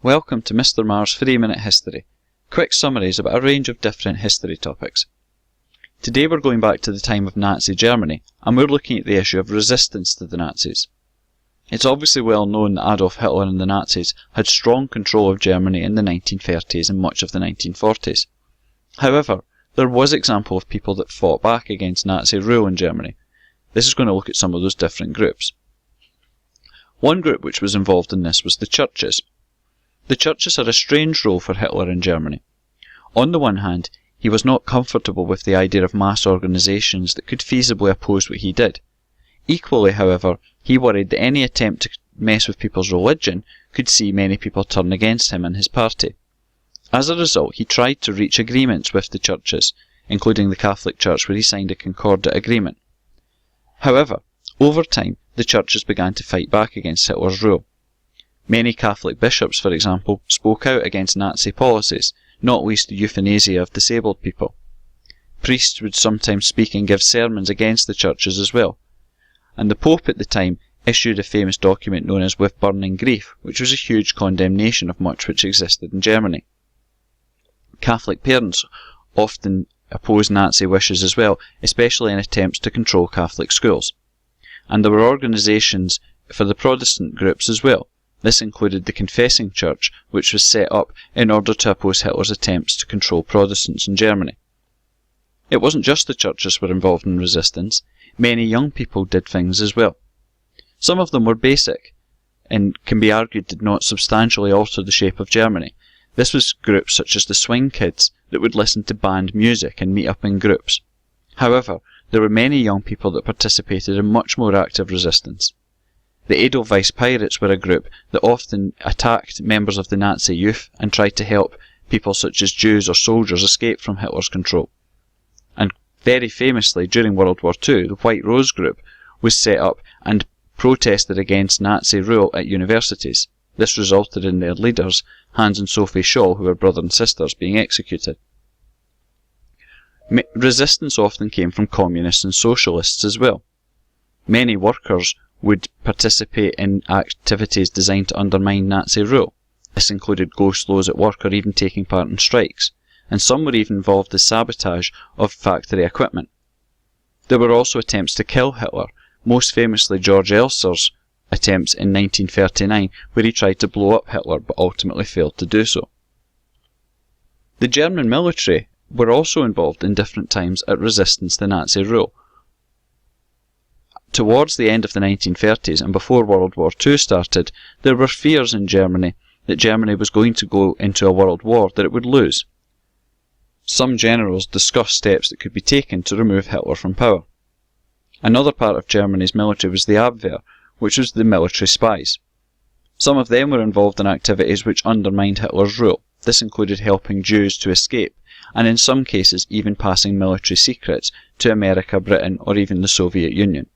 Welcome to Mr. Marr's 3-Minute History, quick summaries about a range of different history topics. Today we're going back to the time of Nazi Germany, and we're looking at the issue of resistance to the Nazis. It's obviously well known that Adolf Hitler and the Nazis had strong control of Germany in the 1930s and much of the 1940s. However, there was example of people that fought back against Nazi rule in Germany. This is going to look at some of those different groups. One group which was involved in this was the churches. The churches had a strange role for Hitler in Germany. On the one hand, he was not comfortable with the idea of mass organisations that could feasibly oppose what he did. Equally, however, he worried that any attempt to mess with people's religion could see many people turn against him and his party. As a result, he tried to reach agreements with the churches, including the Catholic Church, where he signed a Concordat agreement. However, over time, the churches began to fight back against Hitler's rule. Many Catholic bishops, for example, spoke out against Nazi policies, not least the euthanasia of disabled people. Priests would sometimes speak and give sermons against the churches as well. And the Pope at the time issued a famous document known as With Burning Grief, which was a huge condemnation of much which existed in Germany. Catholic parents often opposed Nazi wishes as well, especially in attempts to control Catholic schools. And there were organisations for the Protestant groups as well. This included the Confessing Church, which was set up in order to oppose Hitler's attempts to control Protestants in Germany. It wasn't just the churches were involved in resistance, many young people did things as well. Some of them were basic, and can be argued did not substantially alter the shape of Germany. This was groups such as the Swing Kids that would listen to band music and meet up in groups. However, there were many young people that participated in much more active resistance. The Edelweiss Pirates were a group that often attacked members of the Nazi youth and tried to help people such as Jews or soldiers escape from Hitler's control. And very famously, during World War II, the White Rose Group was set up and protested against Nazi rule at universities. This resulted in their leaders, Hans and Sophie Scholl, who were brother and sisters, being executed. Resistance often came from communists and socialists as well. Many workers would participate in activities designed to undermine Nazi rule. This included go-slows at work or even taking part in strikes, and some were even involved in sabotage of factory equipment. There were also attempts to kill Hitler, most famously George Elser's attempts in 1939, where he tried to blow up Hitler but ultimately failed to do so. The German military were also involved in different times at resistance to Nazi rule. Towards the end of the 1930s and before World War II started, there were fears in Germany that Germany was going to go into a world war that it would lose. Some generals discussed steps that could be taken to remove Hitler from power. Another part of Germany's military was the Abwehr, which was the military spies. Some of them were involved in activities which undermined Hitler's rule. This included helping Jews to escape, and in some cases even passing military secrets to America, Britain, or even the Soviet Union.